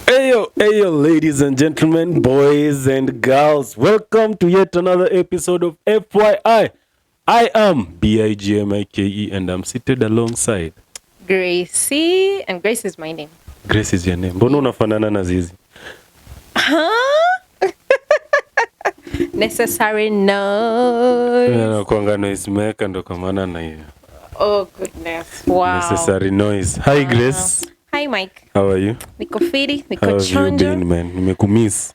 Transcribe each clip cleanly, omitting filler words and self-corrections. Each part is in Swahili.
Hey, ladies and gentlemen, boys and girls, welcome to yet another episode of FYI. I am BIGMIKE and I'm seated alongside Gracie, and Grace is my name. Grace is your name. Mbona unafanana na Zizi? Huh? Necessary noise. Nakuanga noise maker ndo kwa maana na hiyo. Oh goodness. Wow. Necessary noise. Hi Grace. Hi Mike. How are you? Niko fiti, niko How have you chonjo. been, man? Nimekumiss.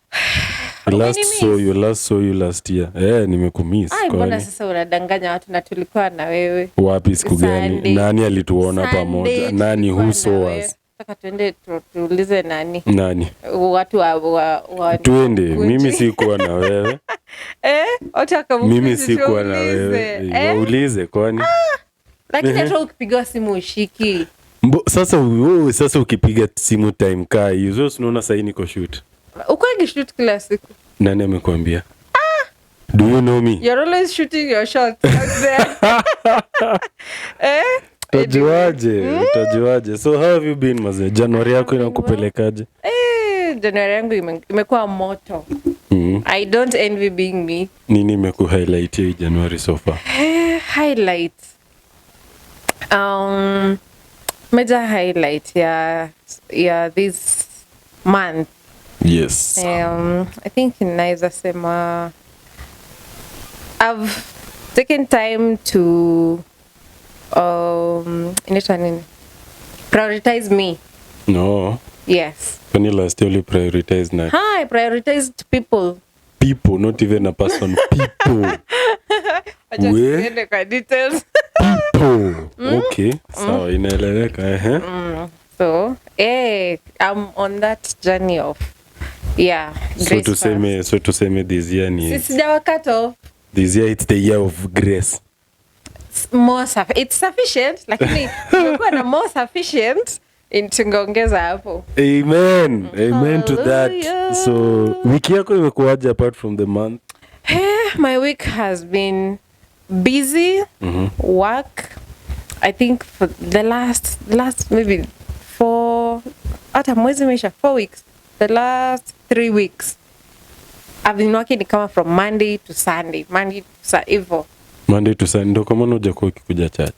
Last saw you last year. Nimekumiss. Ai, mbona sasa unadanganya watu na tulikuwa na wewe? Wapi siku gani? Sunday. Nani alituona pamoja? Nani who saw us? Nataka tuende tuulize nani? Nani? Watu wa Tuende. Kunji. Mimi sikuwa na wewe. Watu wakamkuzi Mimi sikuwa na wewe. Waulize kwani? Lakini hata ukipigiwa simu ushiki. Sasa ukipiga simu time kaa hiyo, unaona sasa niko shoot. Uko shoot kila siku. Nani amekwambia? Do you know me? You're always shooting your shots out there. Utajuaje? So how have you been maze? January yako inakupelekaje? January yangu imekuwa moto. I don't envy being me. Nini imekuhighlight hii January so far? Highlights. Major highlight this month. Yes. I think inaweza sema I've taken time to inaitwa nini? Prioritize me. No. Yes. When you last year you prioritize na I prioritized people. people, not even a person. People. Tuende kwa details. People. Okay. Sawa, inaeleweka. So, I'm on that journey of So to say this year ni sijawa cut off. This year it's the year of grace. It's sufficient, lakini tumekuwa na more sufficient tungeongeza hapo. Amen to that. So wiki yako imekuwaje apart from the month? My week has been busy. Work. I think for the last maybe 4 weeks. The last 3 weeks I've been working kama from Monday to Sunday. Monday to Sunday Ndo kama hujakuwa ukikuja church.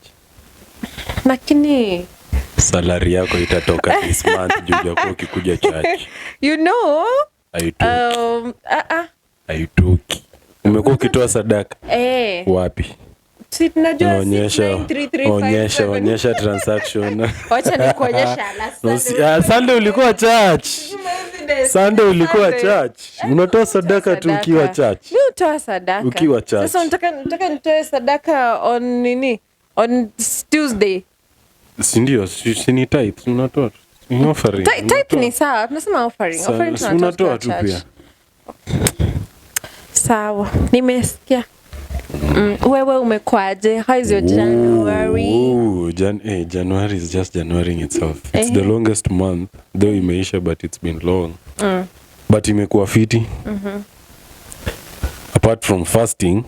Lakini salary yako itatoka this month juu hujakuwa ukikuja church. You know? Haitoki. Umekuwa ukitoa sadaka? Wapi? Si tunajua 69335. Onyesha transaction. Wacha nikuonyesha last Sunday ulikuwa church. Sunday ulikuwa church. Unatoa sadaka tu ukiwa church. Mimi utoa sadaka. Ukiwa church. Sasa nataka nitoe sadaka on nini? On Tuesday. Si ndio? Si ni tithe unatoa. Ni offering. Tithe ni sawa. Tunasema offering. Offering tunatoa tu pia. Sawa. Nimesikia. Wewe umekwaje? How is your January? January is just January in itself. It's the longest month, though imeisha, but it's been long. But imekuwa fiti. Apart from fasting,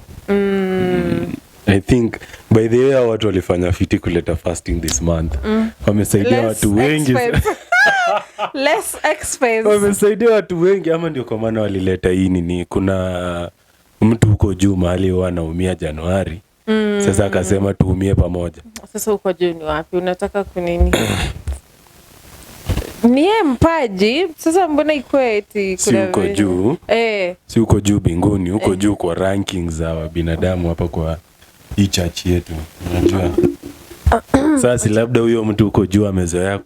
I think by the way watu walifanya fiti kuleta fasting this month. Wamesaidia watu wengi. Less expense. Wamesaidia watu wengi ama ndio kwa maana walileta hii nini. Kuna mtu huko juu mahali wanaumia Januari. Sasa akasema tuumie pamoja. Sasa huko juu ni wapi? Unataka kunini? Niye mpaji. Sasa mbona ikuwe eti kuna si uko juu? Si uko juu binguni, uko juu kwa rankings za binadamu hapa kwa hii church yetu. Unajua? Sasa labda huyo mtu huko juu amezoea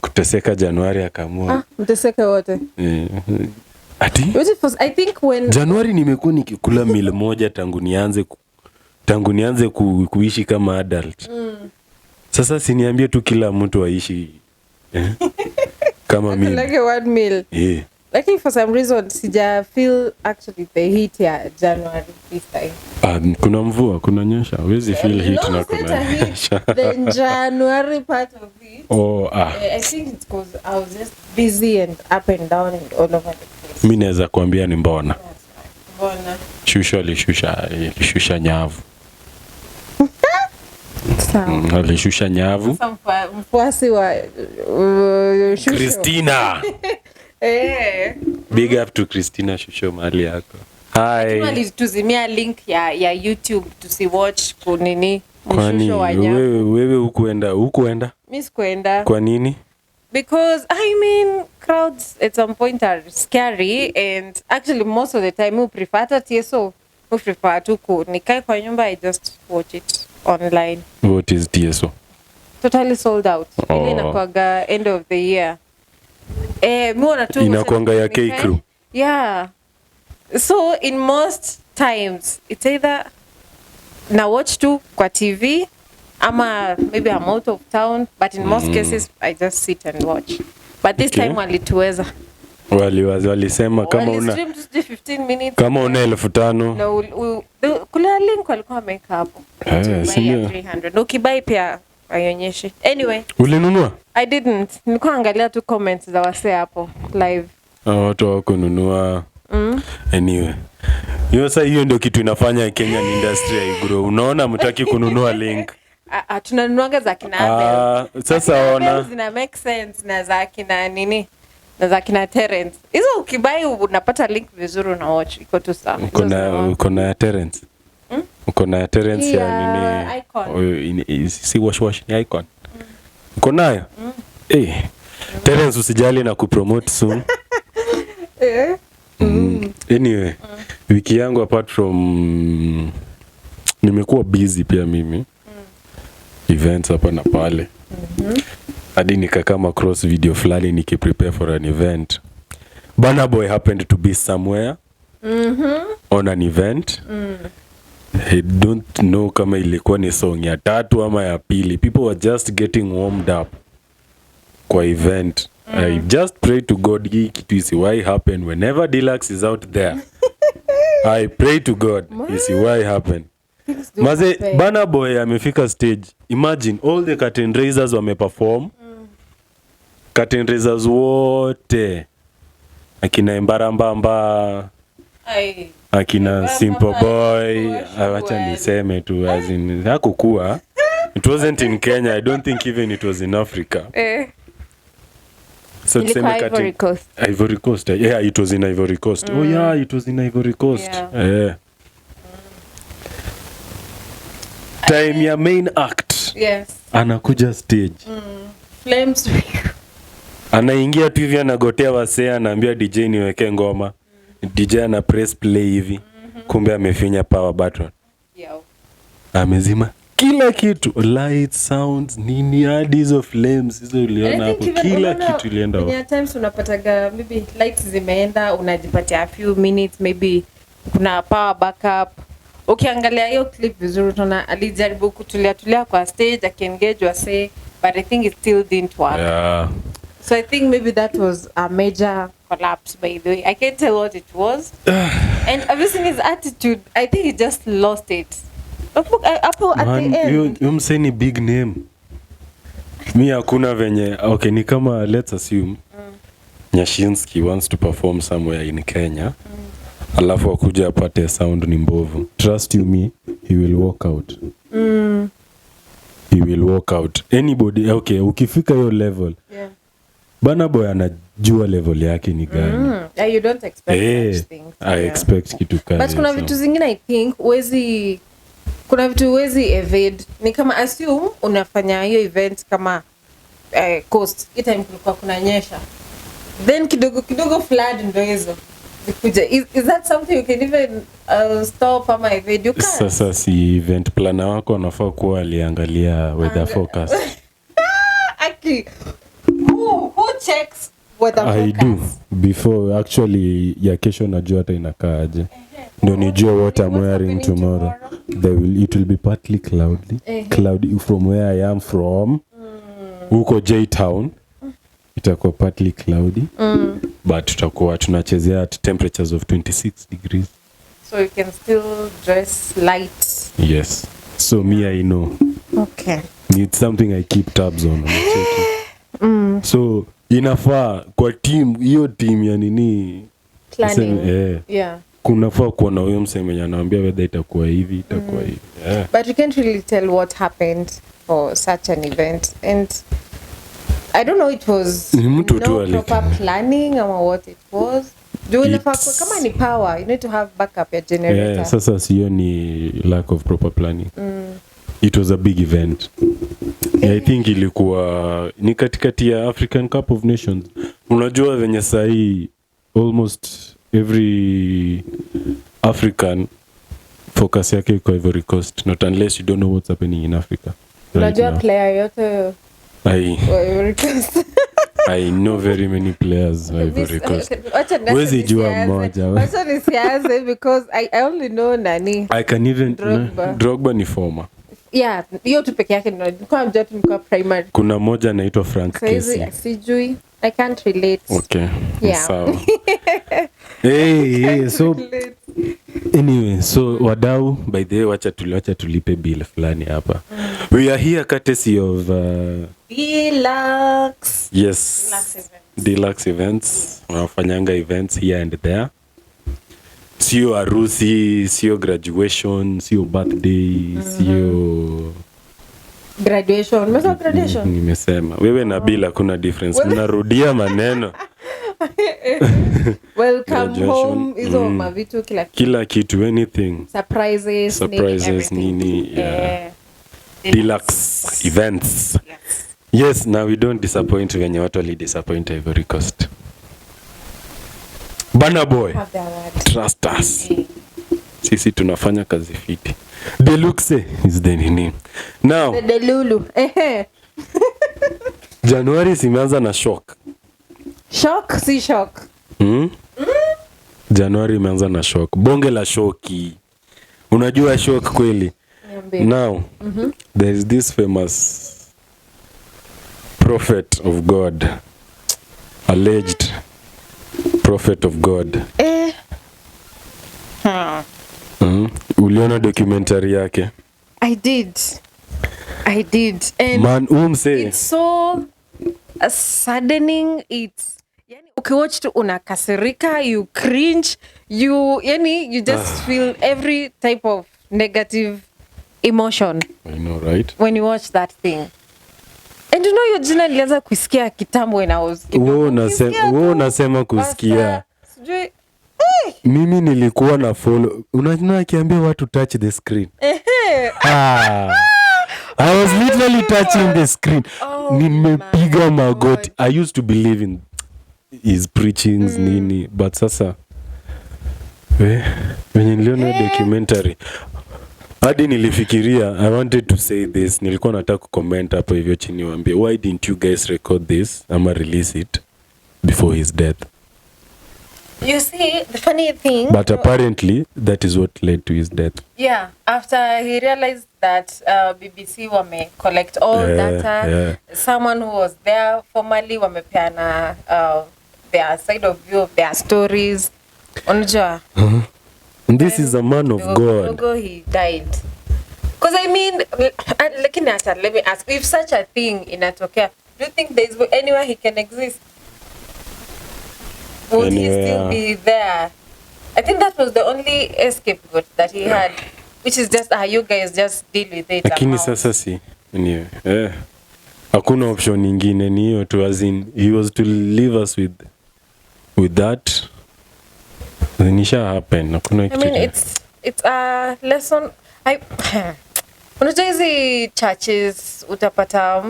kuteseka Januari akaamua. Mteseka wote. Ati? I think when Januari nimekuwa nikikula meal moja tangu nianze kuishi kama adult. Sasa siniambie tu kila mtu aishi kama mimi. Like one meal. Like for some reason sija feel actually the heat ya January this time. Kuna mvua, kuna nyesha. Huwezi feel heat na kuna nyesha. The January part of it. I think it's because I was just busy and up and down and all over the place. Mimi naweza kuambia ni mbona. Mbona? Shusha nyavu. Alishusha nyavu. Mfuasi wa Shusho. Christina. Big up to Christina Shusho mahali yako. Hi. Alituzimia link ya YouTube tusiwatch kunini Mshusho wa nyavu. Wewe hukuenda? Mimi sikuenda. Kwa nini? Because I mean crowds at some point are scary, and actually most of the time we prefer TSO. We prefer to nikae kwa nyumba. I just watch it online. What is TSO? Totally sold out. Ile inakuanga end of the year. Muona tu inakuanga ya K-Crew. Yeah. So in most times it's either na watch tu kwa TV ama maybe I'm out of town, but in most cases I just sit and watch. But this time walituweza. Walisema kama una 15 minutes. Kama una 1500. No, kula link walikuwa wameka hapo. 300. Ukibai pia ayonyeshe. Anyway. Ulinunua? I didn't. Nilikuwa angalia tu comments za wase hapo live. Watu wako nunua. Anyway. Hiyo ndio kitu inafanya Kenyan industry igrow. Unaona mtaki kununua link. Tunanunuaga za kina Abel. Sasa ona. Zina make sense na za kina nini? Na za kina Terence. Hizo ukibai unapata link vizuri na watch. Iko tu sawa. Uko na Terence. Uko na Terence ya nini? Icon. Si wash ni Icon. Uko nayo? Terence usijali na kupromote soon. Anyway, wiki yangu apart from nimekuwa busy pia mimi. Events hapa na pale. Hadi nikakama cross video fulani nikiprepare for an event. Burna Boy happened to be somewhere on an event. I don't know kama ilikuwa ni song ya 3 ama ya pili. People were just getting warmed up kwa event. I just pray to God hii kitu isiwahi happen whenever Deluxe is out there. I pray to God isiwahi happen. Maze Burna Boy amefika stage. Imagine all the curtain raisers wameperform. Curtain raisers wote. Akina Embarambamba. Akina Simple Boy. Acha niseme tu as in hakukuwa. It wasn't in Kenya. I don't think even it was in Africa. So Ivory Coast. Ivory Coast. Yeah, it was in Ivory Coast. Oh yeah, it was in Ivory Coast. Yeah. Time ya main act. Yes. Anakuja stage. Flames. Anaingia tu hivi anagotea wasee anaambia DJ niweke ngoma. DJ ana press play hivi. Kumbe amefinya power button. Amezima kila kitu, lights, sounds, nini hadi hizo flames hizo uliona hapo, kila kitu ilienda hapo. Times unapataga maybe lights zimeenda, unajipatia a few minutes, maybe kuna power backup. Ukiangalia hiyo clip vizuri tunaona alijaribu kutulia kwa stage akiengage wase, but I think it still didn't work. Yeah. So I think maybe that was a major collapse, by the way. I can't tell what it was. And obviously his attitude, I think he just lost it. Apple at the end. You mseni big name. Mi hakuna venye. Okay, ni kama let's assume Nyashinski wants to perform somewhere in Kenya. Alafu akuja apate sound ni mbovu. Trust you me, he will walk out. He will walk out. Anybody, okay, ukifika hiyo level. Yeah. Burna Boy anajua level yake ni gani. You don't expect such things. I expect kitu kali. But kuna vitu zingine I think kuna vitu huwezi evade. Ni kama assume unafanya hiyo event kama coast. Hii time kulikuwa kunanyesha. Then kidogo flood ndio hizo. Is that something you can even stop ama evade? You can't. Sasa si event planner wako anafaa kuwa aliangalia weather forecast. Actually, who checks weather forecast? I do. Before actually ya kesho najua hata inakaaje. Ndio nijue what I'm wearing tomorrow. It will be partly cloudy from where I am from. Huko J-Town. Itakuwa partly cloudy. But tutakuwa tunachezea at temperatures of 26 degrees. So you can still dress light. Yes. So me I know. Okay. It's something I keep tabs on. So inafaa kwa hiyo team ya nini planning. Yeah. Kunafaa kuwa na huyo mseme anaambia whether itakuwa hivi itakuwa hivi. Yeah. But you can't really tell what happened for such an event, and I don't know, it was Ni mtu tu proper planning or what it was. Kama ni power, you need to have backup ya generator. Yeah, sasa sio ni lack of proper planning. It was a big event. Yeah, I think ilikuwa ni katikati ya African Cup of Nations. Unajua venye sahi almost every African focus yake iko Ivory Coast, not unless you don't know what's happening in Africa. Unajua player yote Ivory Coast. I know very many players Ivory Coast. Wezi jua mmoja. Wacha nisianze because I only know nani. I can even Drogba ni former. Yeah, hiyo tu peke yake nilikuwa mjua tu nilikuwa primary. Kuna mmoja anaitwa Frank Kessy. Sijui. I can't relate. Okay. Yeah. Sawa. Hey, so anyway, so wadau, by the way, wacha tulipe bill fulani hapa. We are here courtesy of Deluxe. Yes. Deluxe events. Wanafanyanga events here and there. Sio harusi, sio graduation, sio birthday, sio graduation. Umesema graduation? Nimesema. Wewe na Bila kuna difference. Mnarudia maneno. Welcome home. Hizo mavitu kila kitu, anything. Surprises nini. Yeah. Deluxe events. Yes, now we don't disappoint wenye watu wali disappoint Ivory Coast. Bana boy, trust us. Sisi tunafanya kazi fiti. Deluxe is the nini. Now, the Delulu. January simeanza na shock. Shock, si shock. January imeanza na shock. Bonge la shoki. Unajua shock kweli? Now, there is this famous prophet of God. Alleged prophet of God. Uliona documentary yake? I did. And man, it's so saddening. It's yani ukiwatch tu unakasirika, you cringe, you just feel every type of negative emotion. I know, right? When you watch that thing. And you know your jina nilianza kusikia kitambo when I was Wewe unasema kusikia. Sijui. Mimi nilikuwa na follow. Unajua akiambia watu touch the screen. I was literally touching the screen. Nimepiga magoti. I used to believe in his preachings nini, but sasa when niliona documentary hadi nilifikiria I wanted to say this. Nilikuwa nataka comment hapo hivyo chini waambie why didn't you guys record this ama release it before his death. You see, the funny thing... But apparently, that is what led to his death. Yeah, after he realized that BBC wame collect all data, someone who was there formerly wamepeana their side of view of their stories. Unajua? And this is a man of God. He died. Because I mean, let me ask, if such a thing inatokea, do you think there is anywhere he can exist? Would he still be there? I think that was the only scapegoat that he had, which is just you guys just deal with it. Lakini sasa si anyway, hakuna option nyingine, ni hiyo tu, as in he was to leave us with that. Then it happen. Hakuna kitu. I mean, it's a lesson. Unajua hizi churches utapata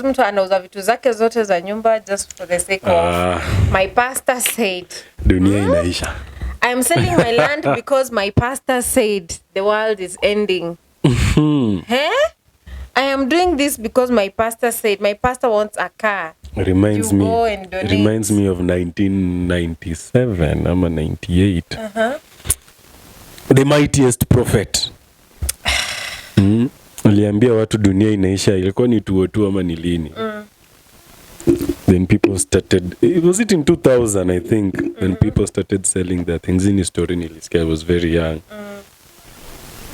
mtu anauza vitu zake zote za nyumba just for the sake of my pastor said. Dunia inaisha. I am selling my land because my pastor said the world is ending. I am doing this because my pastor said. My pastor wants a car. Reminds me of 1997 ama 98. The mightiest prophet. Aliambia watu dunia inaisha, ilikuwa ni 202 ama ni lini? Then people started, was it in 2000 I think, when people started selling their things. In story nilisikia, I was very young.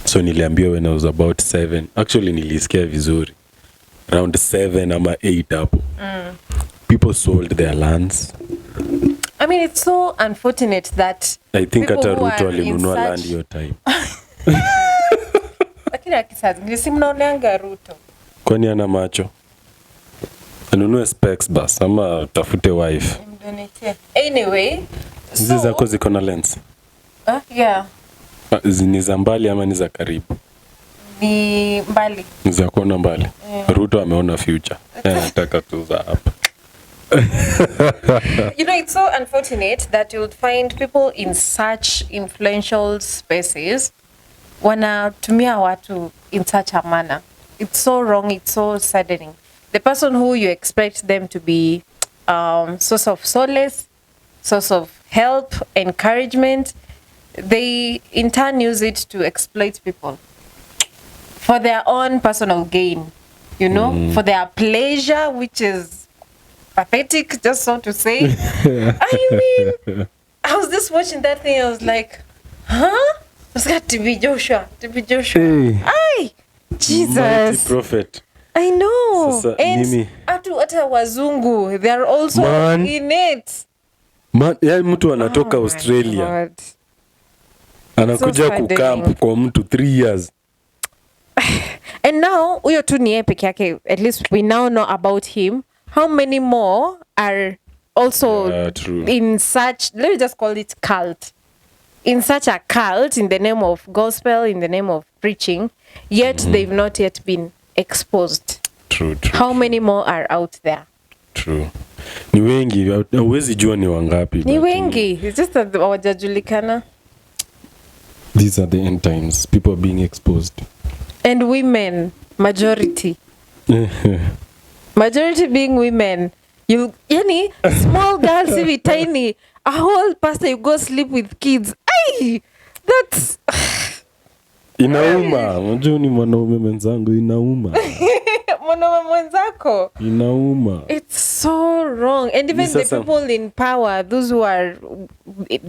So niliambiwa when I was about 7. Actually nilisikia vizuri. Around 7 ama 8 hapo. People sold their lands. I mean, it's so unfortunate that I think hata Ruto alinunua land your time. lakini akisazi si mnaoneanga Ruto. Kwani ana macho? Anunue specs bas ama tafute wife. Anyway, hizi zako ziko na lens? Yeah. Ni za mbali ama ni za karibu? Ni mbali. Ni za kuona mbali. Ruto ameona future. Nataka tu za hapa. You know, it's so unfortunate that you would find people in such influential spaces wanatumia watu in such a manner. It's so wrong, it's so saddening. The person who you expect them to be source of solace, source of help, encouragement, they in turn use it to exploit people for their own personal gain, you know, for their pleasure, which is pathetic, just so to say. I mean, I was just watching that thing, I was like, huh? It's got to be Joshua. Hey. Ay, Jesus. Mighty prophet. I know. Sasa, and hata wazungu, they are also in it. Ya mtu anatoka Australia. Anakuja kukamp kwa mtu 3 years. And now, huyo tu ni yeye peke yake. At least we now know about him. How many more are also in such, let me just call it cult. In such a cult, in the name of gospel, in the name of preaching, yet they've not yet been exposed. True. How many more are out there? True. Ni wengi, huwezi jua ni wangapi. Ni wengi. It's just that hawajajulikana. These are the end times. People are being exposed. And women, majority. Majority being women. Yani, small girls, if tiny, a whole pastor, you go sleep with kids. Ay, that's... Inauma. Unajua ni mwanaume mwenzangu, inauma. Mwanaume mwenzako. Inauma. It's so wrong. And even the people in power, those who are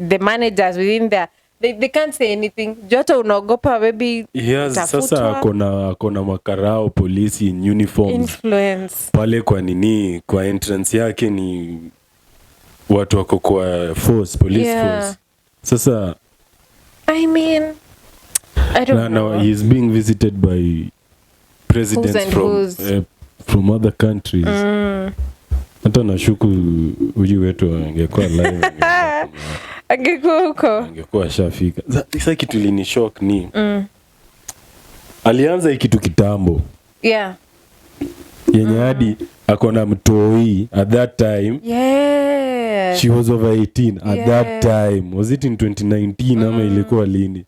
the managers within there, they can't say anything. Joto unaogopa maybe sasa akona makarao polisi in uniforms. Influence. Pale kwa nini, kwa entrance yake ni watu wako kwa force, police force. Sasa I mean, I don't know. Now he's being visited by presidents from other countries. Hata nashuku huyu wetu angekuwa live. Angekuwa shafika. Sasa kitu lini shock ni alianza kitu kitambo. Yeah. Yenye hadi akona mtoi at that time. Yeah. She was over 18 at that time. Was it in 2019 ama ilikuwa lini?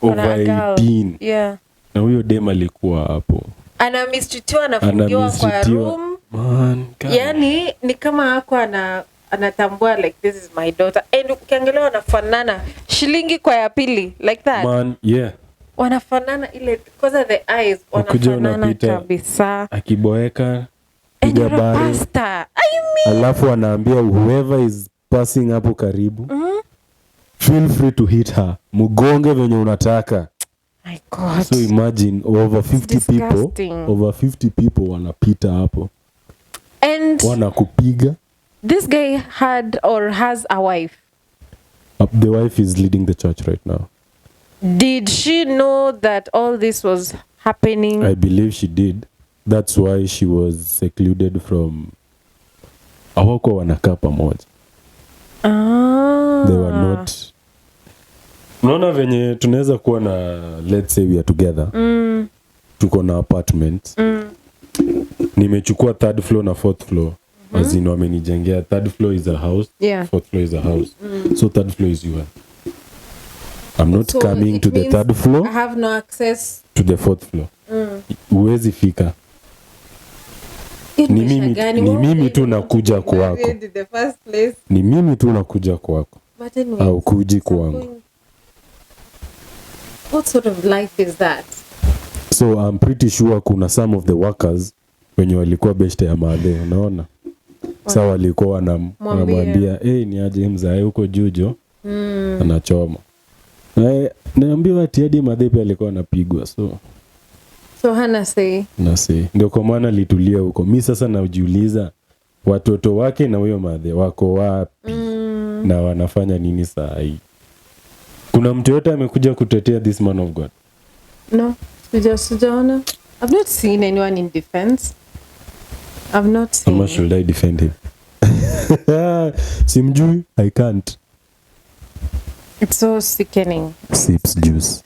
Over 18. Yeah. Na huyo dem alikuwa hapo. Anamistitiwa, anafungiwa kwa room. Man, yani ni kama hako anatambua like this is my daughter. And ukiangalia wanafanana shilingi kwa ya pili like that. Man, yeah. Wanafanana ile because of the eyes wanafanana kabisa. Akiboeka piga bari. Alafu anaambia whoever is passing hapo karibu. Feel free to hit her. Mugonge venye unataka. My God. So imagine over 50 people wanapita hapo. And wanakupiga. This guy had or has a wife. The wife is leading the church right now. Did she know that all this was happening? I believe she did. That's why she was secluded from hawako wanakaa pamoja. They were not. Unaona venye tunaweza kuwa na, let's say we are together. Tuko na apartment. Nimechukua 3rd floor na 4th floor. As in wamenijengea 3rd floor is a house, 4th floor is a house. So 3rd floor is yours. I'm not coming to the 3rd floor. I have no access to the 4th floor. Uwezi fika. Ni mimi tu nakuja kwako. Ni mimi tu nakuja kwako. Au kuji kwangu. What sort of life is that? So I'm pretty sure kuna some of the workers wenye walikuwa beshte ya madhe, unaona? Sasa walikuwa wanamwambia, ni aje mzae huko Jujo. Anachoma. Naambiwa ati hadi madhe pia alikuwa anapigwa. So hana say. Na say. Ndio kwa maana litulia huko. Mimi sasa najiuliza watoto wake na huyo madhe wako wapi? Na wanafanya nini saa hii? Kuna mtu yote amekuja kutetea this man of God? No, sijaona. I've not seen anyone in defense. I've not seen. How much should I defend him? Simjui, I can't. It's so sickening. Sips juice.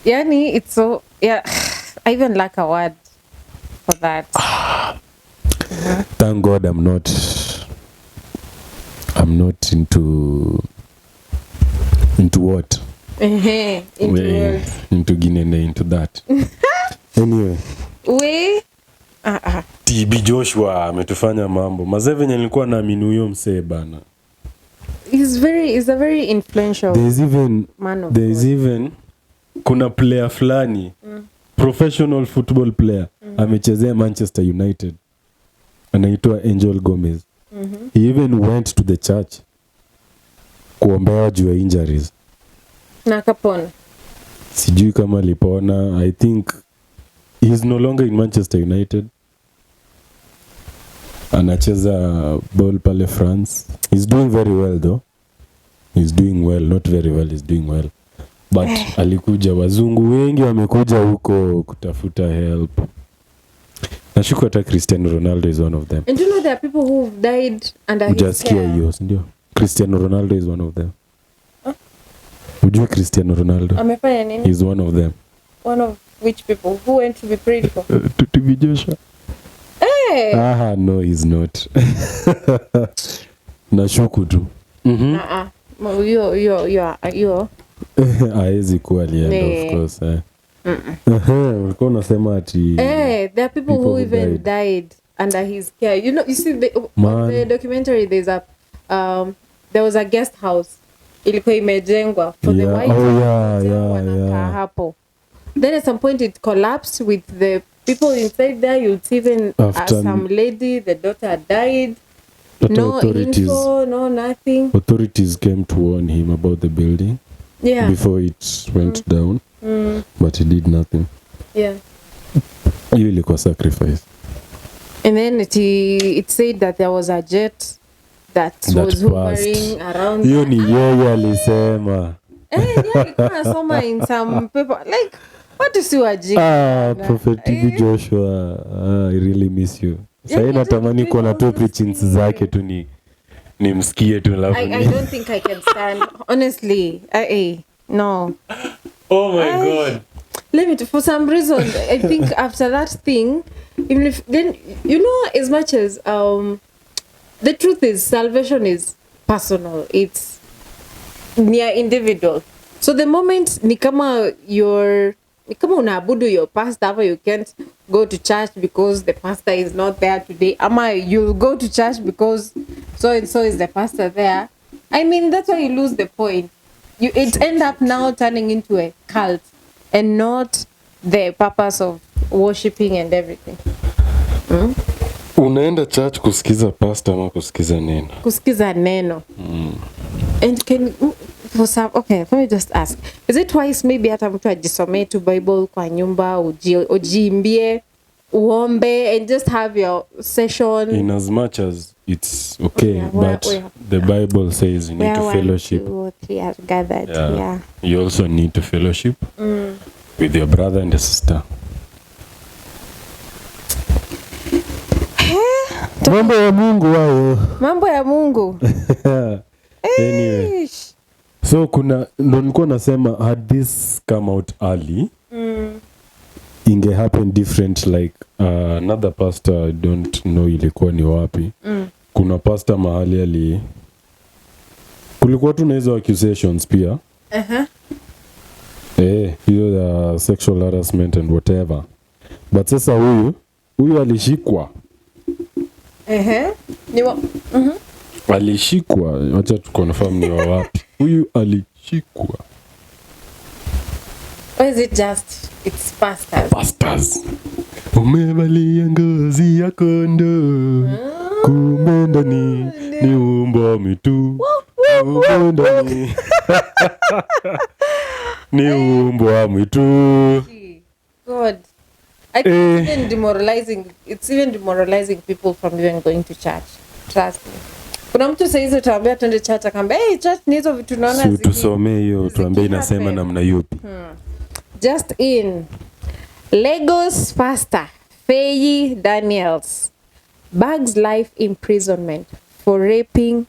Yani, it's so, yeah, I even lack a word for that. Thank God I'm not into what? Into Guinea, into that. Anyway. TB Joshua ametufanya mambo. Mazee venye nilikuwa naamini huyo msee bana. He's a very influential man of There's even kuna player fulani professional football player amechezea Manchester United. Anaitwa Angel Gomez. He even went to the church kuombea juu ya injuries. Na kapona. Sijui kama alipona. I think he's no longer in Manchester United. Anacheza ball pale France. He's doing very well though. He's doing well, not very well, he's doing well. But alikuja, wazungu wengi wamekuja huko kutafuta help. Nashuku hata Cristiano Ronaldo is one of them. And do you know there are people who died under his care? Hiyo, ndio. Cristiano Ronaldo is one of them. Ujue Cristiano Ronaldo? Amefanya nini? He's one of them. One of which people? Who went to be prayed for? To be Joshua. Hey! No, he's not. Nashuku tu. Yo. Haezi kuwa alienda, of course. Ulikuwa unasema ati there are people who even died under his care. You know, you see the documentary, there was a guest house ilikuwa imejengwa for the white wanakaa hapo. Then at some point it collapsed with the people inside there. You'd see even some lady, the daughter died. No info, no nothing. Authorities came to warn him about the building before it went down, but he did nothing. Yeah. Hiyo ilikuwa sacrifice. And then it said that there was a jet that was hovering around. Hiyo ni yeye alisema. Alikuwa soma in some paper. Like, what is your jig? Prophet TB Joshua, I really miss you. Sasa natamani kuona tu preachings zake tu ni msikie tu alafu. I don't think I can stand. Honestly, no. Oh my God. Let me, for some reason, I think after that thing, even if then, you know, as much as the truth is salvation is personal. It's near individual. So the moment ni kama unaabudu your pastor, ama you can't go to church because the pastor is not there today, ama you'll go to church because so and so is the pastor there. I mean, that's why you lose the point. It end up now turning into a cult and not the purpose of worshiping and everything. Unaenda church kusikiza pastor ama kusikiza neno? Kusikiza neno. And let me just ask. Is it twice maybe hata mtu ajisomee tu Bible kwa nyumba, ujiimbie, uombe and just have your session? In as much as it's okay, the Bible says you need to fellowship. 2 or 3 are gathered. Yeah. You also need to fellowship with your brother and your sister. Mambo ya Mungu wao. Mambo ya Mungu. Anyway. So ndo nilikuwa nasema had this come out early, inge happen different, like another pastor, I don't know ilikuwa ni wapi. Kuna pastor mahali kulikuwa tu na hizo accusations pia. Hiyo the sexual harassment and whatever. But sasa huyu alishikwa. Alishikwa, wacha tu confirm ni wapi. Huyu alishikwa. Or is it just it's pastors? Pastors. Umevalia ngozi ya kondoo. Kumbe ndani ni umbo mitu. Kumbe ndani ni umbo mitu. God. I think it's even demoralizing people from even going to church. Trust me. Kuna mtu saizi utaambia twende church, akamwambia church ni hizo vitu naona tusomee hiyo, tuambie inasema namna yupi. Just in. Lagos pastor Faye Daniels bags life imprisonment for raping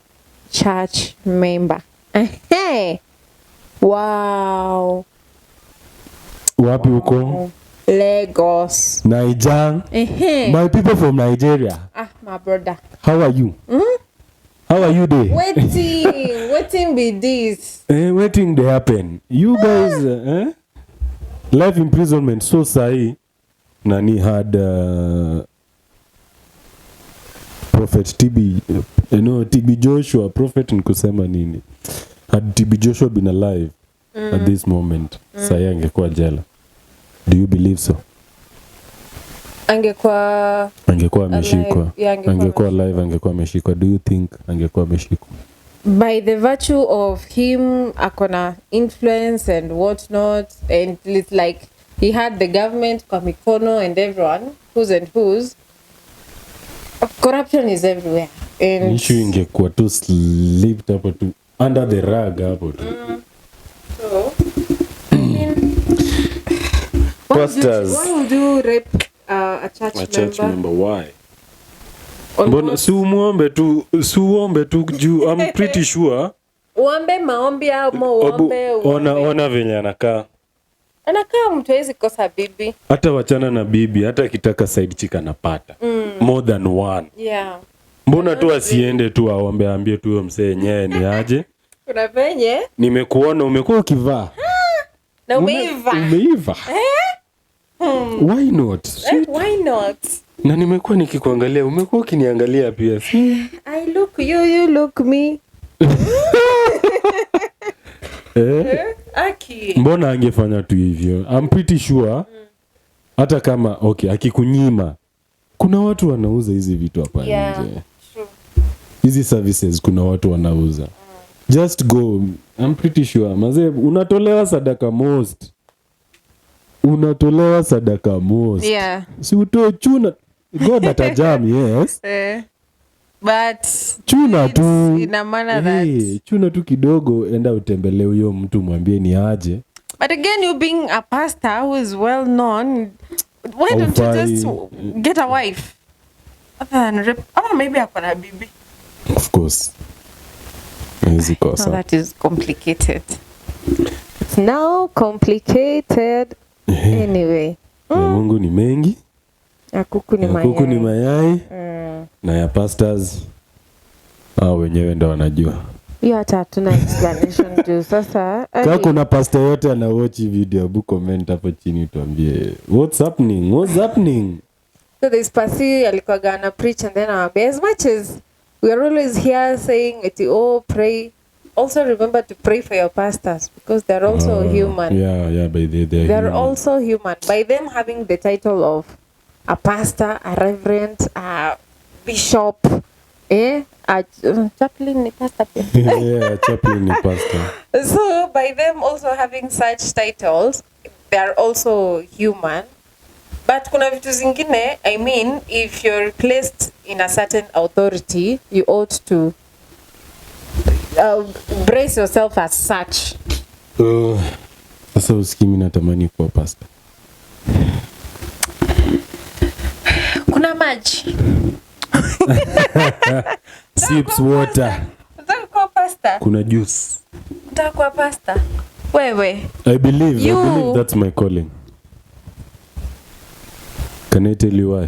church member. Hey. Wow. Wapi huko? Lagos. Niger. My people from Nigeria. My brother. How are you? How are you there? Waiting be this. Waiting they happen. You guys, life imprisonment. So sahi, nani had Prophet TB, TB Joshua, Prophet nkusema nini? Had TB Joshua been alive at this moment, sahi angekuwa jela. Do you believe so? Angekuwa ameshikwa. Angekuwa live, angekuwa ameshikwa. Do you think angekuwa ameshikwa? By the virtue of him akona influence and whatnot, and it's like he had the government kwa mikono and everyone who's and who's. Corruption is everywhere. And issue ingekuwa tu slipped hapo tu under the rug hapo tu. So why would you rape a church member? Why? Mbona si umuombe tu juu. I'm pretty sure. Uombe maombi au uombe. Ona venye anakaa. Anakaa mtu hawezi kosa bibi. Hata wachana na bibi, hata akitaka side chick anapata. More than one. Yeah. Mbona tu asiende tu aombe, ambie tu huyo msee yenyewe ni aje? Kuna venye nimekuona umekuwa ukivaa. Na umeiva. Why not? Why not? Na nimekuwa nikikuangalia, umekuwa ukiniangalia pia. I look you, you look me. Aki. Mbona angefanya tu hivyo? I'm pretty sure. Hata kama akikunyima, kuna watu wanauza hizi vitu hapa nje. True. Hizi services kuna watu wanauza. Just go. I'm pretty sure. Mazee, unatolewa sadaka most. Yeah. Si utoe chuna. God atajam, yes. But chuna tu. Ina maana that. Chuna tu kidogo, enda utembelee huyo mtu mwambie ni aje. But again, you being a pastor who is well known, why don't you just get a wife? Other than rape. Or maybe akona bibi. Of course. That is complicated. It's now complicated. Anyway. Mungu ni mengi. Ya kuku ni mayai. Na ya pastors wenyewe ndo wanajua. Hiyo hata hatuna explanation juu sasa. Kama kuna pastor yote ana watch video, hebu comment hapo chini tuambie what's happening. So this pastor alikuwa gonna preach and then as much as we are always here saying pray, also remember to pray for your pastors because they're also human. Yeah, by they're also human. By them having the title of a pastor, a reverend, a bishop, a chaplain ni pastor. Yeah, chaplain ni pastor. So by them also having such titles, they're also human. But kuna vitu zingine, I mean, if you're placed in a certain authority, you ought to brace yourself as such. Sasa usikimi natamani kuwa pastor. Kuna maji. Sips water. Unataka kuwa pastor? Kuna juice. Unataka kuwa pastor? Wewe. I believe that's my calling. Can I tell you why?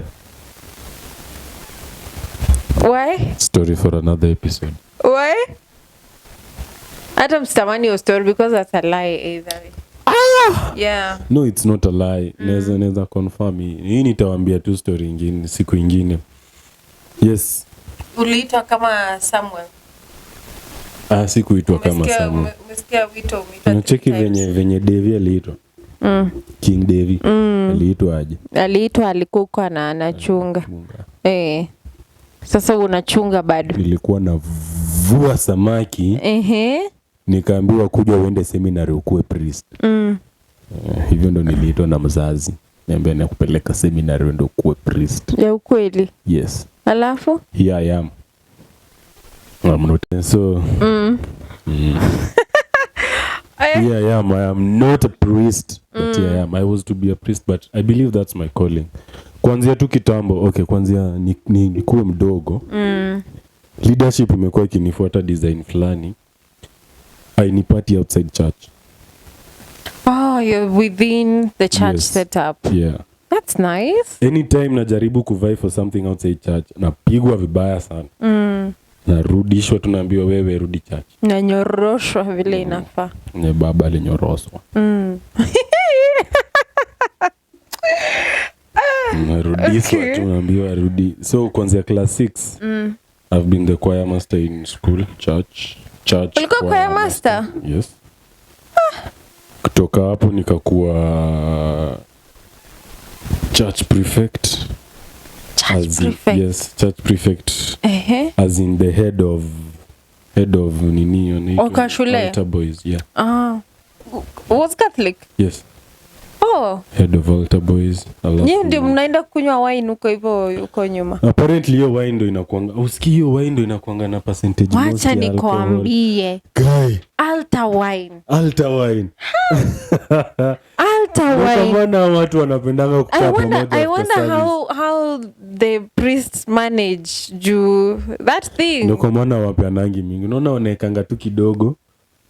Why? Story for another episode. Why? I don't stamani your story because that's a lie either way. Yeah. No, it's not a lie. Neza confirm hii nitawaambia tu story ingine siku ingine. Yes. Uliitwa kama Samuel. Sikuitwa kama Samuel. Umesikia wito Unacheki venye David aliitwa. King David aliitwa aje? Aliitwa alikuwa na anachunga. Sasa unachunga bado. Nilikuwa navua samaki. Nikaambiwa kuja uende seminary ukuwe priest. Hivyo ndo niliitwa na mzazi. Niambia nakupeleka seminary ndo ukuwe priest. Ya ukweli? Yes. Alafu? Here I am. I'm not so. Yeah, I am not a priest, but I was to be a priest, but I believe that's my calling. Kwanzia tu kitambo, okay, kwanzia nikuwe mdogo. Leadership imekuwa ikinifuata design fulani. Hainipati outside church. Oh, you're within the church setup. Yeah. That's nice. Anytime najaribu kuvai for something outside church, napigwa vibaya sana. Narudishwa, tunaambiwa wewe rudi church. Nanyoroshwa vile inafaa. Nye baba alinyoroswa. Narudishwa, tunaambiwa rudi. So kuanzia class 6, I've been the choir master in school, church. Ulikuwa choir master? Yes. Kutoka hapo nikakuwa church prefect. Yes, church prefect. As in the head of nini altar boys, yeah. Was Catholic? Yes. Oh. Head of altar boys. Nyinyi ndio mnaenda kunywa wine huko hivyo huko nyuma. Apparently hiyo wine ndio inakuanga. Usikii hiyo wine ndio inakuanga na percentage most ya alcohol. Wacha nikwambie. Guy. Altar wine. Altar wine. Mbona watu wanapendanga kukaa pamoja. I wonder how the priests manage that thing. Ndio kwa maana wapeanangi mingi. Unaona wanaekanga tu kidogo.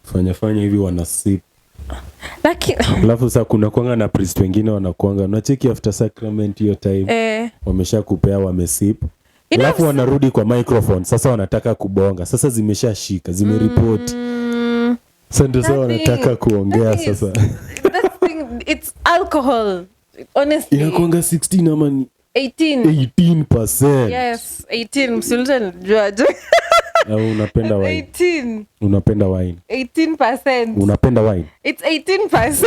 Fanya hivi wanasip. Lakini alafu sasa kuna kuanga na priest wengine wanakuanga. Unacheki after sacrament hiyo time. Wameshakupea wamesip. Alafu wanarudi kwa microphone. Sasa wanataka kubonga. Sasa zimeshashika, zimeripoti. Sasa ndio sasa wanataka kuongea sasa. It's alcohol. Honestly. Inakuanga 16 ama ni 18%. Yes, 18. Msultan juaje. Unapenda wine. 18. Unapenda wine. 18%. Unapenda wine. It's 18%.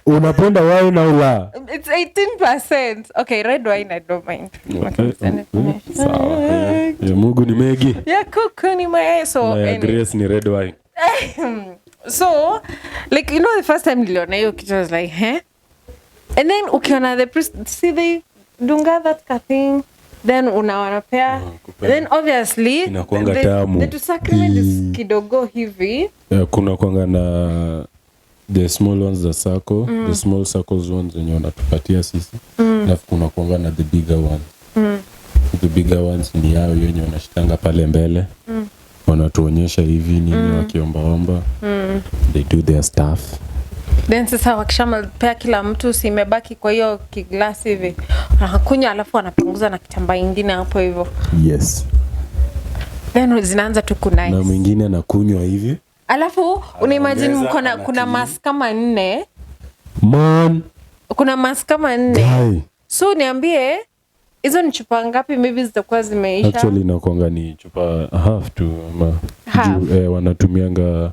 Unapenda wine au la? It's 18%. Okay, red wine I don't mind. Okay. Sawa. Ya Mungu ni Megi. Ya kuku ni mae. So Grace ni red wine. So, like, you know, the first time niliona hiyo kitu was like, and then ukiona the priest, see they dunga that thing, then unawanapea, then obviously the sacrament is kidogo hivi. Kuna kuanga na the small ones, the circle, the small circles ones wenye wanatupatia sisi, alafu kuna kuanga na the bigger ones. The bigger ones ni yao yenye wanashitanga pale mbele. Wanatuonyesha hivi nini wakiombaomba. They do their stuff. Then sasa wakishamapea kila mtu simebaki kwa hiyo kiglasi hivi. Wanakunywa alafu wanapunguza na kitambaa ingine hapo hivyo. Yes. Then zinaanza tu kunai. Na mwingine anakunywa hivi. Alafu unaimagine kuna mask kama 4. Man. Kuna mask kama 4. So niambie hizo ni chupa ngapi maybe zitakuwa zimeisha? Actually inakuanga ni chupa half to wanatumianga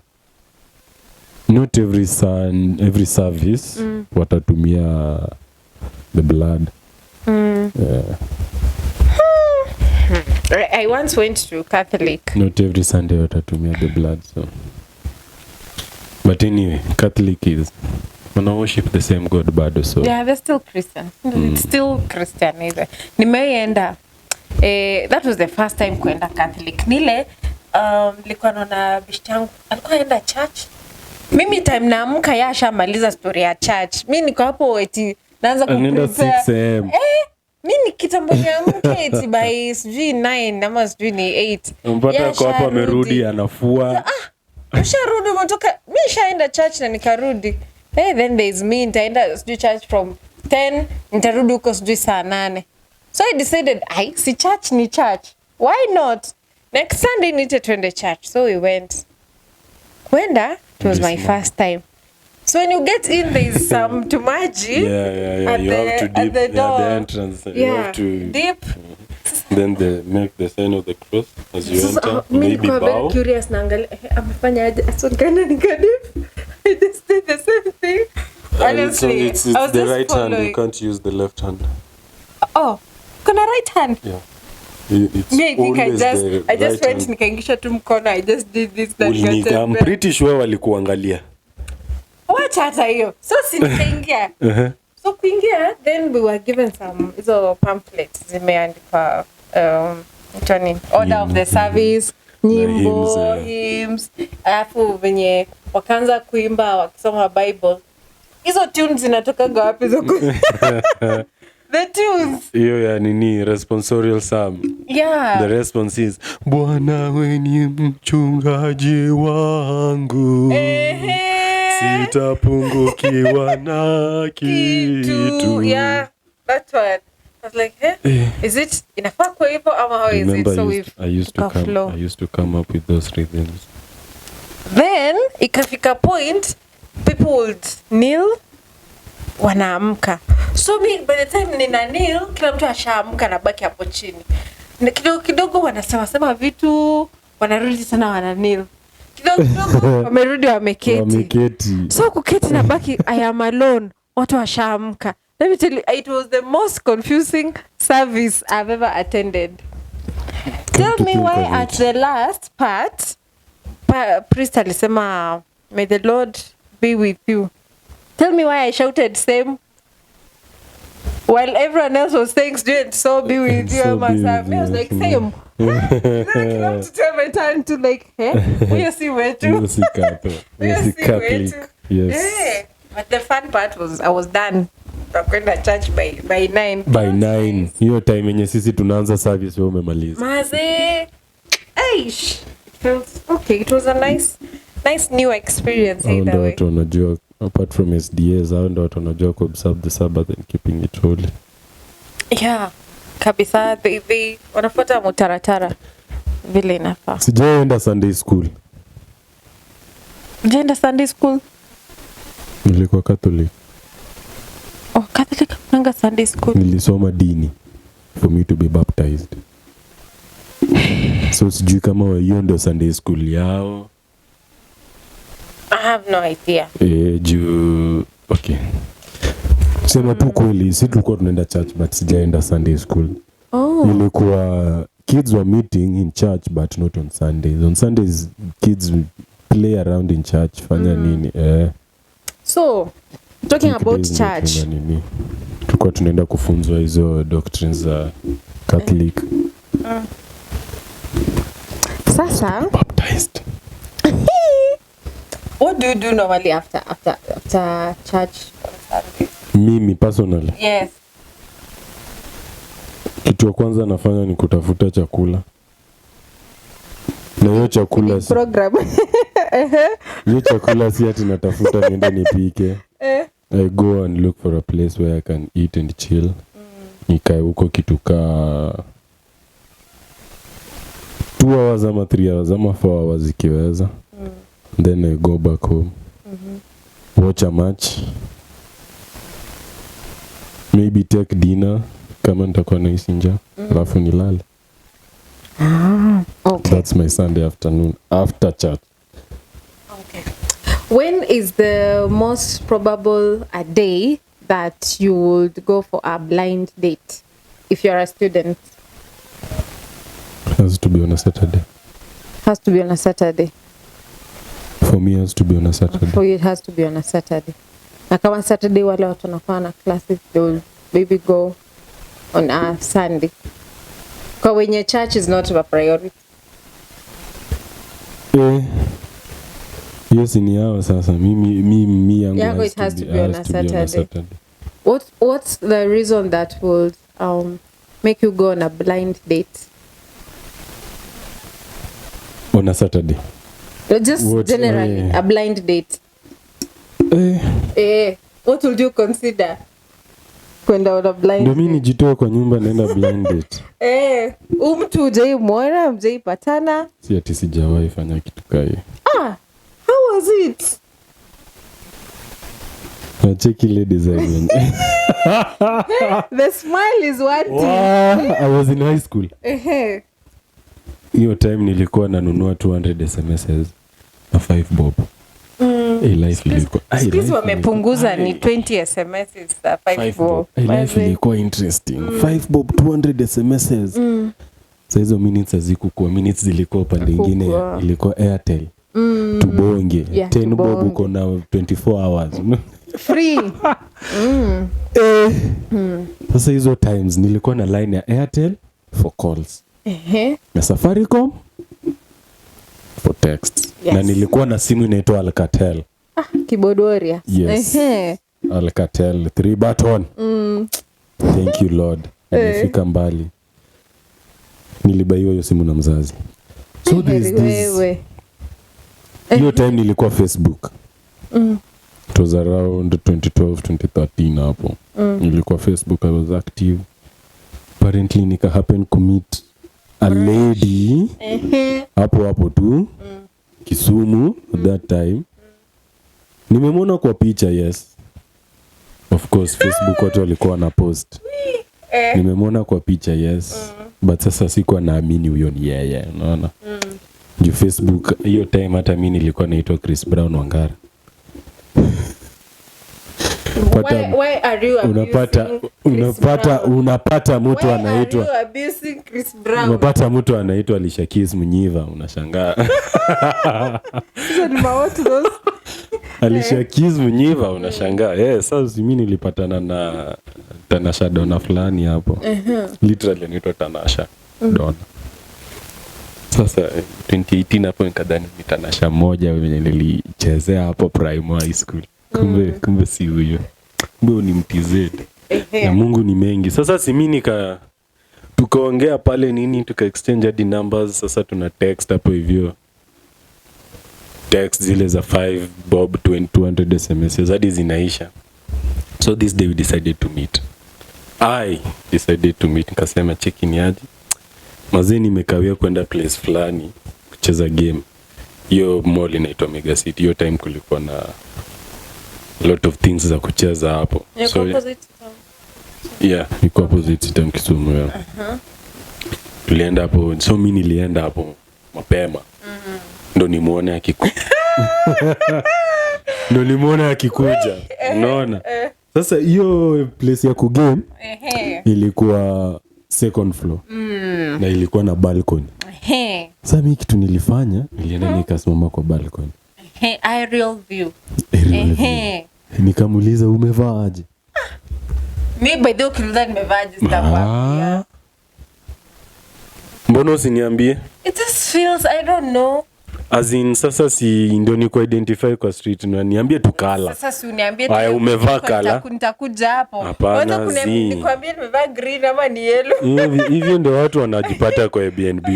not every service watatumia the blood. I once went to Catholic. Not every Sunday watatumia the blood, so. But anyway, Catholic is worship the same God bado, so. Yeah, they're still Christian. It's still Christian either. Nimeenda. That was the first time kuenda Catholic. Nile nilikuwa naona bishti yangu alikuwa enda church. Mimi time naamka yashamaliza story ya church. Mimi niko hapo eti naanza kuprepare. 6 am. Mimi kitambo niamke eti by 9 ama 8. Mpaka kwa hapo amerudi anafua. Usharudi umetoka. Mimi shaenda church na nikarudi. Then there's me, nitaenda church from 10, nitarudi huko saa 8. So I decided, si church ni church. Why not? Next Sunday nite twende church. So we went. Kwenda, it was my first time. So when you get in, there's some tumaji. Yeah. You have to dip at the entrance. You have to dip. Then they make the sign of the cross as you enter. Maybe bow. I'm curious naangalia amefanya aje asongana nikadip. I just did the same thing. Honestly, it's the right hand. You can't use the left hand. Oh, kuna right hand? Yeah. It's I just went nikaingisha tu mkono. I just did this. I'm pretty sure walikuangalia. Wacha hata hiyo. So si nikaingia. So kuingia, then we were given some hizo pamphlets zimeandikwa order of the service. nyimbo, hymns, alafu venye wakaanza kuimba wakisoma Bible. Hizo tunes zinatoka wapi hizo? The tunes. Hiyo ya nini responsorial psalm. Yeah. The response is Bwana wewe ni mchungaji wangu. Sitapungukiwa na kitu. Yeah, that's what. I was like, is it inafaa kwa hivyo ama how is it? So I used to come up with those rhythms. Then ikafika point people would kneel, wanaamka. So me by the time nina kneel, kila mtu ashaamka na baki hapo chini. Kidogo kidogo wanasema vitu, wanarudi tena wana kneel. Kidogo kidogo wamerudi wameketi. So kuketi na baki I am alone. Watu washaamka. Let me tell you, it was the most confusing service I've ever attended. Tell me why at the last part, priest alisema, may the Lord be with you. Tell me why I shouted same while everyone else was saying student, so be with you. I was like, same. Then I came up to tell my turn to like, we see where to. We see Catholic. Yes. But the fun part was I was done. I'm going to church by 9. By 9. Hiyo time yenye sisi tunaanza service wewe umemaliza. Maze. Aish. It felt okay. It was a nice new experience either way. Watu wanajua apart from SDAs, hao ndio watu wanajua ku observe the Sabbath and keeping it holy. Yeah. Kabisa they wanafuata mutaratara vile inafaa. Sijaenda Sunday school. Sijaenda Sunday school. Nilikuwa Catholic. Oh, Catholic nanga Sunday school. Nilisoma dini for me to be baptized. So sijui kama hiyo ndio Sunday school yao. I have no idea. Okay. Sema tu kweli, si tulikuwa tunaenda church but sijaenda Sunday school. Oh. Ilikuwa kids were meeting in church but not on Sundays. On Sundays kids play around in church, fanya nini. So, talking about church. Tulikuwa tunaenda kufunzwa hizo doctrines za Catholic. Sasa baptized. What do you do normally after church on Sunday? Mimi personally. Yes. Kitu ya kwanza nafanya ni kutafuta chakula. Na hiyo chakula si program. hiyo chakula si ati natafuta niende nipike. I go and look for a place where I can eat and chill. Nikae huko kitu ka 2 hours ama 3 hours ama 4 hours ikiweza. Then I go back home. Watch a match. Maybe take dinner kama nitakuwa nahisi njaa. Alafu nilale. Okay. That's my Sunday afternoon after church. Okay. When is the most probable a day that you would go for a blind date if you're a student? Has to be on a Saturday. Has to be on a Saturday. For me, it has to be on a Saturday. For you, it has to be on a Saturday. Na kama Saturday wale watu wanakuwa na classes, they will maybe go on a Sunday. Kwa wenye church is not a priority. Yes, ni yao sasa. Mimi yangu yeah, it has to be on a Saturday. What's the reason that would make you go on a blind date? On a Saturday. Just generally, a blind date. What would you consider kwenda on a blind date? Ndio mimi nijitoe kwa nyumba naenda blind date. Mtu hujai muona, hujai patana. Si ati sijawahi fanya kitu kai. How was it? Cheki ile design. The smile is one thing. I was in high school. Hiyo time nilikuwa nanunua 200 SMSs na 5 bob. Life ilikuwa. Sisi wamepunguza ni 20 SMSs na 5 bob. Life ilikuwa interesting. 5 bob 200 SMSs. Sasa hizo minutes hazikuwa minutes, zilikuwa upande mwingine ilikuwa Airtel. Tubonge 10 bob uko na 24 hours. Free. Sasa hizo times nilikuwa na line ya Airtel for calls. Na Safaricom text. Na nilikuwa na simu inaitwa Alcatel. Keyboard warrior. Yes. Alcatel 3 button. Thank you Lord. Nimefika mbali. Nilibaiwa hiyo simu na mzazi. So this hiyo time nilikuwa Facebook. It was around 2012 2013 hapo. Nilikuwa Facebook, I was active. Apparently nika happen to meet a lady hapo tu Kisumu at that time. Nimemwona kwa picha, yes. Of course Facebook watu walikuwa na post. Nimemwona kwa picha, yes. But sasa sikuwa naamini huyo ni yeye, unaona? Juu Facebook hiyo time hata mimi nilikuwa naitwa Chris Brown Wangara. Why are you unapata mtu anaitwa Chris Brown? Unapata mtu anaitwa Alicia Keys Munyiva, unashangaa. Hizo ni mawote those. Alicia Keys Munyiva, unashangaa. Sasa mimi nilipatana na Tanasha Donna fulani hapo. Literally anaitwa Tanasha Donna. Sasa 2018 hapo nikadhani ni Tanasha moja wenye nilichezea hapo primary high school. Kumbe si huyo. Kumbe ni MTZ. Na Mungu ni mengi. Sasa si mimi tukaongea pale nini, tuka exchange hadi numbers. Sasa tuna text hapo hivyo. Text zile za 5 bob 200 SMS hadi zinaisha. So this day we decided to meet. I decided to meet. Nikasema cheki ni aje. Mazee nimekawia kwenda place fulani kucheza game. Hiyo mall inaitwa Mega City. Hiyo time kulikuwa na a lot of things za kucheza hapo. So opposite iko opposite town Kisumu. Tulienda hapo, so mimi nilienda hapo mapema. Ndo nimuone akikuja. Unaona? Sasa hiyo place ya kugame ilikuwa second floor. Na ilikuwa na balcony. Sasa mimi kitu nilifanya, nilienda nikasimama kwa balcony. Aerial view. Nikamuuliza umevaa aje? Mimi by the way kila nimevaa aje sitakwambia. Mbona usiniambie? It just feels, I don't know. As in sasa si ndio niko identify kwa street na niambie tu kala. Sasa si uniambie haya umevaa kala. Nitakuja hapo. Hapana, nikwambie nimevaa green ama ni yellow. Hivyo ndio watu wanajipata kwa Airbnb.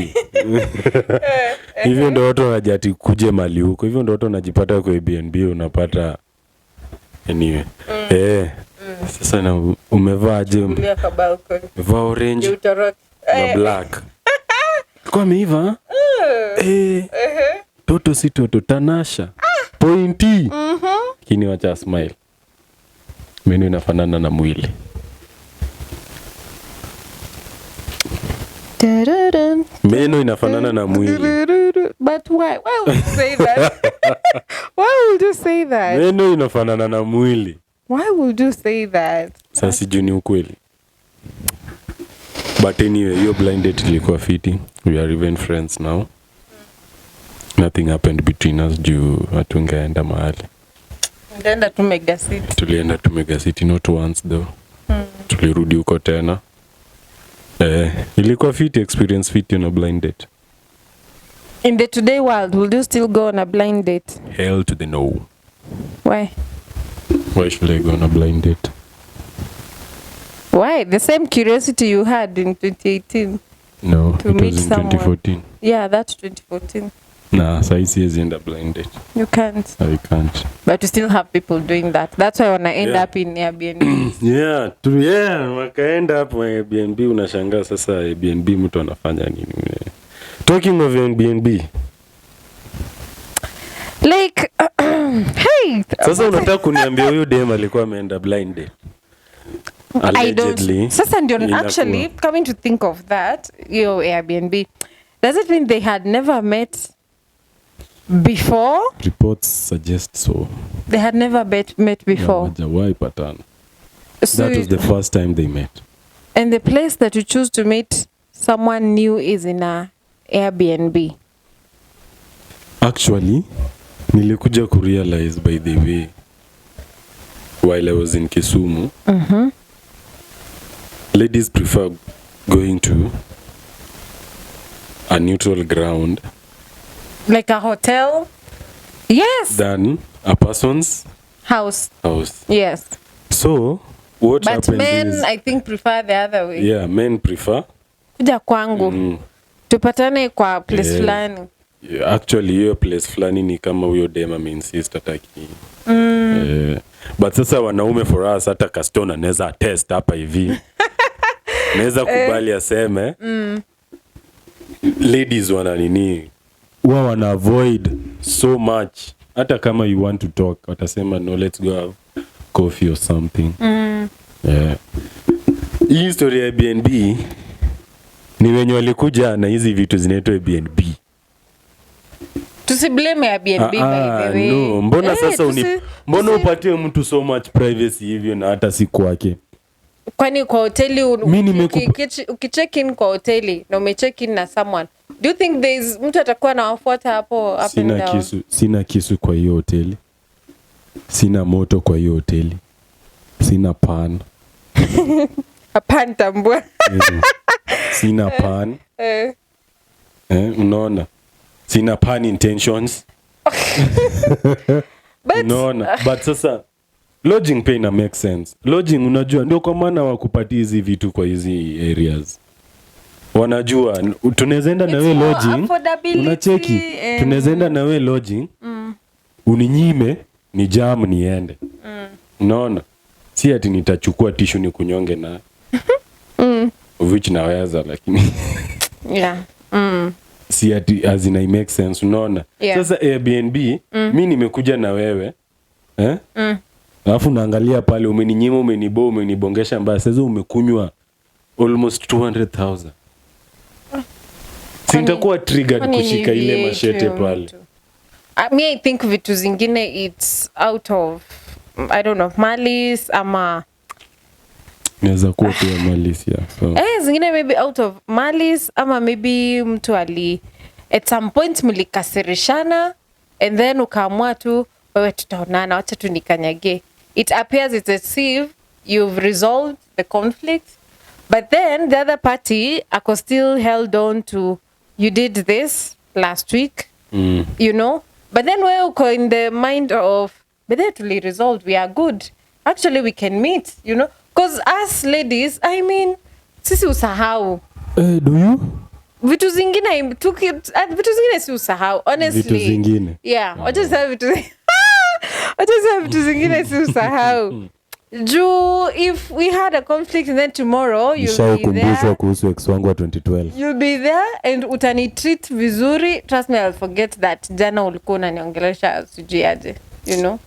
Hivyo ndio watu wanajati kuje mali huko. Hivyo ndio watu wanajipata kwa Airbnb, unapata anyway. Sasa na umevaa aje? Umevaa orange na black. Kwa ameiva? Toto si toto, Tanasha. Pointy. Kini wacha smile. Meno inafanana na mwili. Meno inafanana na mwili. But why would you say that? Why would you say that? Meno inafanana na mwili. Why would you say that? Sasa sijui ni ukweli. But anyway, your blind date ilikuwa fiti. We are even friends now. Nothing happened between us juu hatungeenda mahali. Tulienda tu Mega City. Tulienda tu Mega City, not once though. Tulirudi huko tena. Ilikuwa fiti, experience fiti on a blind date. In the today world, will you still go on a blind date? Hell to the no. Why? Why should I go on a blind date? Why? The same curiosity you had in 2018. No, to it meet was in someone. 2014. Yeah, that's 2014. Nah, so I see as in the blind date. You can't. I can't. But you still have people doing that. That's why when I end up in Airbnb. Wakaenda hapo Airbnb, unashangaa sasa Airbnb mtu anafanya nini? Talking of Airbnb. Like, hey. Sasa unataka kuniambia huyo dem alikuwa ameenda blind date? Allegedly. Sasa ndio actually coming to think of that, your Airbnb. Does it mean they had never met before? Reports suggest so. They had never met before. Hawajawahi patana. That was the first time they met. And the place that you choose to meet someone new is in a Airbnb. Actually, nilikuja kurealize by the way while I was in Kisumu. Ladies prefer going to a neutral ground Like a hotel? Yes. Than a person's house. Yes. So what but happens men is, I think prefer the other way. Yeah, men prefer kuja kwangu tupatane kwa place fulani. Yeah, actually hiyo place fulani ni kama huyo dem ameinsist ataki. But sasa wanaume for us, hata Kaston anaweza attest hapa hivi. Naweza kubali aseme ladies wana nini, wana avoid so much. Hata kama you want to talk, watasema no, let's go have coffee or something. Hii historia ya Airbnb ni wenye walikuja na hizi vitu zinaitwa Airbnb. Tusiblame Airbnb by the way. No, mbona sasa mbona upatie mtu so much privacy hivyo na hata si kwake? Kwani kwa hoteli ukicheck in kwa hoteli na umecheck in na someone, do you think there is mtu atakuwa na wafuata hapo up and down? Sina kisu kwa hiyo hoteli. Sina moto kwa hiyo hoteli. Sina pan. Pan tambua. Sina pan. Unaona? Sina pan intentions. But sasa lodging pay na make sense. Lodging unajua ndio kwa maana wakupatia hizi vitu kwa hizi areas. Wanajua tunaweza enda na wewe lodging. Unacheki? Tunaweza enda na wewe lodging. Uninyime ni jam niende. Unaona? Si ati nitachukua tissue ni kunyonge na which naweza lakini si ati as in I make sense, unaona? Sasa Airbnb mimi nimekuja na wewe alafu naangalia pale umeninyima, umenibongesha mbaya, sasa umekunywa almost 200,000. Sintakuwa triggered kushika ile mashete pale. I think vitu zingine it's out of I don't know malice ama inaweza kuwa pia malice so. Zingine maybe out of malice ama maybe mtu at some point mlikasirishana and then ukaamua tu wewe tutaonana, acha tu nikanyage. It appears it's as if you've resolved the conflict, but then the other party ako still held on to you did this last week, you know, but then wewe uko in the mind of but then tuli resolved, we are good, actually we can meet, you know, because us ladies, I mean, sisi usahau. Do you? Vitu zingine si usahau, honestly. Vitu zingine? Yeah, wacha sasa vitu zingine si usahau. If we had a conflict and then tomorrow you'll be there. Kuhusu ex wangu wa 2012. You'll be there and utani treat vizuri. Trust me, I'll forget that jana ulikuwa unaniongelesha sijui aje, you know.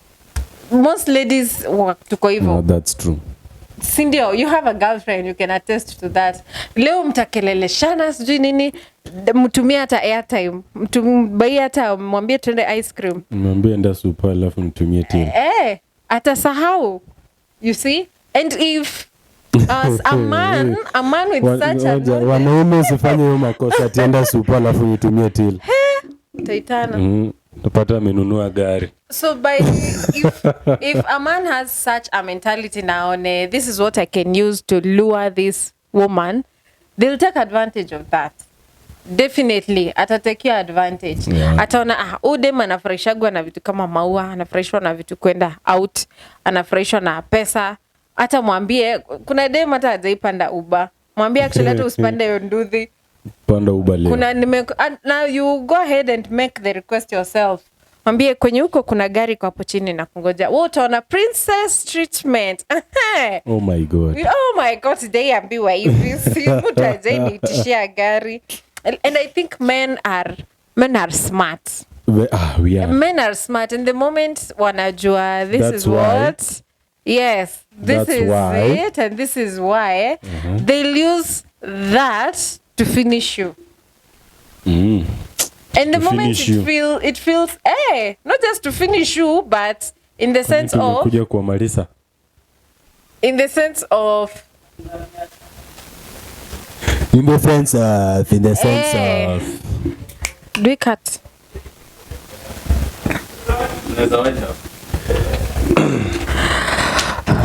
Most ladies tuko hivyo. No, that's true. Sindio, you have a girlfriend, you can attest to that. Leo mtakeleleshana sijui nini, mtumie hata airtime, mtumbai hata mwambie tuende ice cream. Mwambie enda super alafu mtumie till. Atasahau. You see? And if as a man with such a wanaume usifanye hiyo makosa atienda super alafu nitumie till. Taitana. Tapata amenunua gari. So if a man has such a mentality now, this is what I can use to lure this woman, they'll take advantage of that. Definitely atatekea advantage. Ataona udem anafurahishwa na vitu kama maua, anafurahishwa na vitu kwenda out, anafurahishwa na pesa. Hata mwambie kuna dem hata hajaipanda Uber. Mwambie actually hata usipande hiyo nduthi. Panda Uber leo. Now you go ahead and make the request yourself. Mwambie kwenye huko kuna gari kwa hapo chini na kungoja. Wewe utaona princess treatment. Oh my god. Oh my god, today ambiwa hivi. Si mtu ajaini tishia gari. And I think men are smart. We are. Men are smart. In the moment wanajua this That's is what. Yes, this is why. It, and this is why they'll use that to finish you. And the moment it feels, not just to finish you, but in the sense of. Kuja kuamaliza. In the sense of. In the sense of. Do we cut?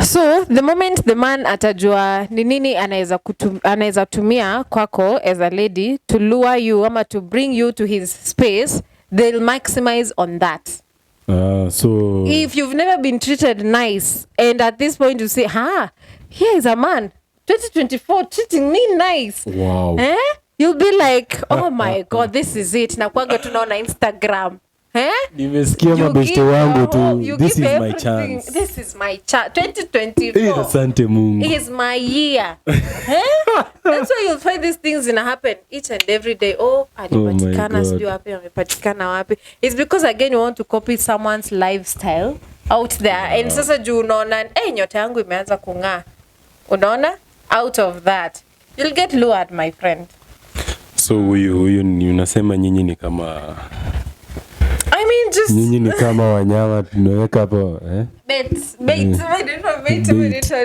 So the moment the man atajua ni nini anaweza tumia kwako as a lady to lure you ama to bring you to his space, they'll maximize on that. So if you've never been treated nice and at this point you say, here is a man 2024 treating me nice. Wow. You'll be like, oh my god, this is it. Na kwanga tunaona Instagram. Nimesikia mabeshte wangu tu. This is my chance. This is my chance. 2024. Asante Mungu. Is my year. That's why you'll find these things happen each and every day. Alipatikana sijui wapi, amepatikana wapi. It's because again you want to copy someone's lifestyle out there. And sasa juu unaona, nyota yangu imeanza kung'aa. Unaona? Out of that, you'll get lured, my friend. So huyu ni unasema nyinyi ni kama just nyinyi ni kama wanyama tunaweka hapo bait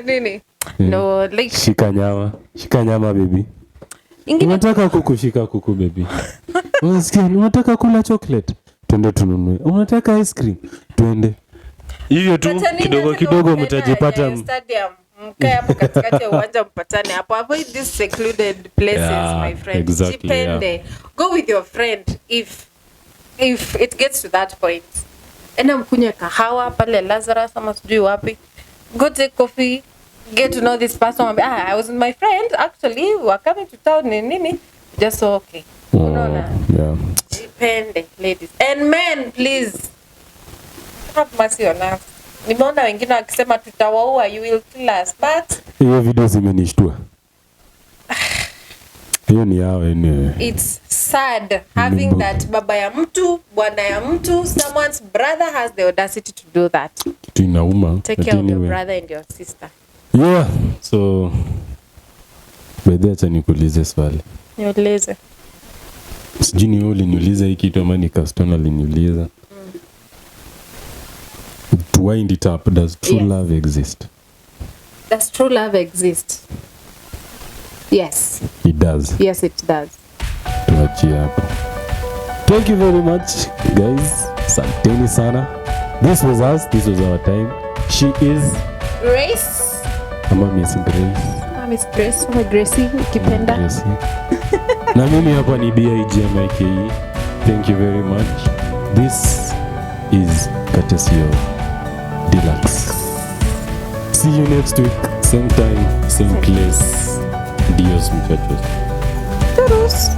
nini? No, like shika nyama baby. Unataka kukushika kuku baby. Unasikia unataka kula chocolate? Twende tununue. Unataka ice cream? Twende. Hivyo tu kidogo mtajipata stadium. Mkaya hapo katikati ya uwanja mpatane hapo. Avoid these secluded places, my friend. Exactly, Jipende. Go with your friend if it gets to that point. Enda mkunywe kahawa pale Lazarus ama sijui wapi. Go take coffee. Get to know this person. I was with my friend. Actually, we were coming to town nini. Just so okay. Unaona? Yeah. Jipende, ladies. And men, please. Have mercy on us. Nimeona wengine wakisema tutawaua, you will kill us, but hiyo video zimenishtua. Hiyo ni yao yenyewe. It's sad having that baba ya mtu, bwana ya mtu, someone's brother has the audacity to do that. Kitu inauma. Take care of your brother and your sister. Yeah, so baadaye acha nikuulize swali. Niulize. Sijui ni wewe uliniuliza hiki kitu ama ni Castona aliniuliza. To wind it up, does true love exist? Does true love exist? Yes. It does. Yes, it does. Tuachie hapo. Thank you very much, guys. Asanteni sana. This was us. This was our time. She is Grace. Ama Miss Grace. Miss Grace. Gracie, ukipenda. Gracie. Na mimi hapa ni BIGMIKE. Thank you very much. This is courtesy of Deluxe. See you next week, same time, same place. Dios muchachos. Todos.